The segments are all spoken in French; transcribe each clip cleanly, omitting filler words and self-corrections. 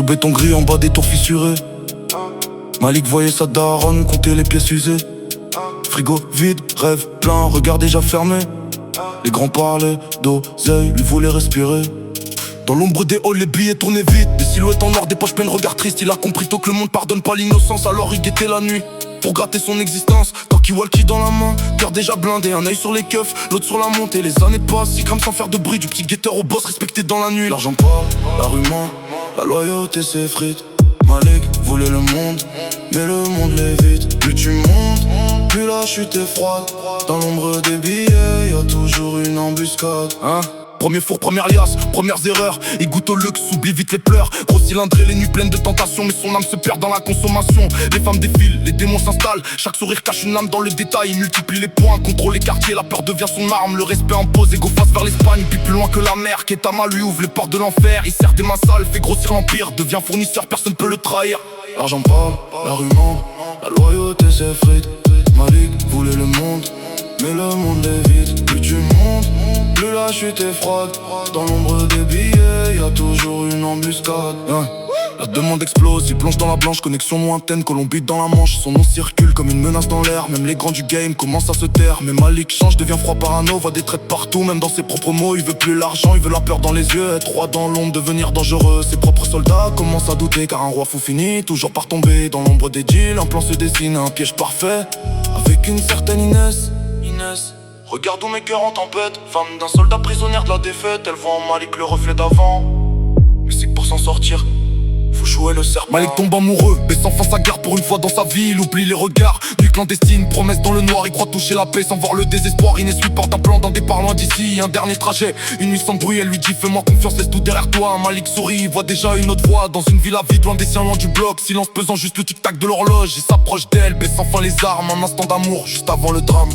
béton gris en bas des tours fissurées. Malik voyait sa daronne compter les pièces usées. Frigo vide, rêve plein, regard déjà fermé. Les grands parlaient d'oseille, lui voulaient respirer. Dans l'ombre des halls, les billets tournaient vite. Des silhouettes en or, des poches pleines, regard triste. Il a compris tôt que le monde pardonne pas l'innocence. Alors il guettait la nuit pour gratter son existence. Talkie-walkie dans la main, cœur déjà blindé. Un œil sur les keufs, l'autre sur la montée. Les années passent, il crame sans faire de bruit. Du petit guetteur au boss respecté dans la nuit. L'argent parle, la rue ment, la loyauté s'effrite. Malik voulait le monde, mais le monde l'évite. Plus tu montes, plus la chute est froide. Dans l'ombre des billets, y'a toujours une embuscade. Premier four, première liasse, premières erreurs. Il goûte au luxe, oublie vite les pleurs. Gros cylindré, les nuits pleines de tentations. Mais son âme se perd dans la consommation. Les femmes défilent, les démons s'installent. Chaque sourire cache une lame dans le détail. Il multiplie les points, contrôle les quartiers. La peur devient son arme, le respect impose. Ego face vers l'Espagne, puis plus loin que la mer. Ketama lui ouvre les portes de l'enfer. Il sert des mains sales, fait grossir l'empire. Devient fournisseur, personne peut le trahir. L'argent parle, la rue ment, la loyauté s'effrite. Malik voulait le monde, mais le monde l'évite. Plus tu montes, plus la chute est froide. Dans l'ombre des billets, y'a toujours une embuscade. La demande explose, il plonge dans la blanche. Connexion lointaine, Colombie dans la Manche. Son nom circule comme une menace dans l'air. Même les grands du game commencent à se taire. Mais Malik change, devient froid parano. Voit des traits partout, même dans ses propres mots. Il veut plus l'argent, il veut la peur dans les yeux. Être roi dans l'ombre, devenir dangereux. Ses propres soldats commencent à douter, car un roi fou finit toujours par tomber. Dans l'ombre des deals, un plan se dessine, un piège parfait. Avec une certaine Inès. Regarde où mes cœurs en tempête. Femme d'un soldat prisonnière de la défaite. Elle voit en Malik le reflet d'avant. Mais c'est que pour s'en sortir, faut jouer le serpent. Malik tombe amoureux, baisse enfin sa garde pour une fois dans sa vie. Il oublie les regards, nuit clandestine, promesse dans le noir. Il croit toucher la paix sans voir le désespoir. Inès lui porte un plan d'un départ loin d'ici. Un dernier trajet, une nuit sans bruit. Elle lui dit fais-moi confiance, laisse tout derrière toi. Malik sourit, il voit déjà une autre voix. Dans une villa vide, loin des siens, loin du bloc. Silence pesant, juste le tic-tac de l'horloge. Il s'approche d'elle, baisse enfin les armes. Un instant d'amour, juste avant le drame.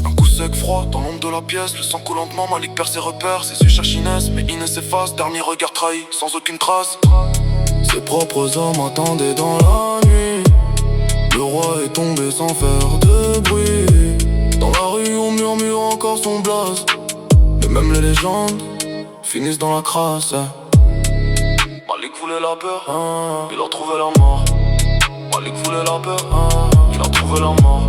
Un coup sec, froid, dans l'ombre de la pièce. Le sang coule lentement, Malik perd ses repères. Ses yeux cherchent Inès, mais Inès s'efface. Dernier regard trahi, sans aucune trace. Ses propres hommes attendaient dans la nuit. Le roi est tombé sans faire de bruit. Dans la rue on murmure encore son blaze. Et même les légendes finissent dans la crasse. Malik voulait la peur, il a trouvé la mort. Malik voulait la peur, il a trouvé la mort.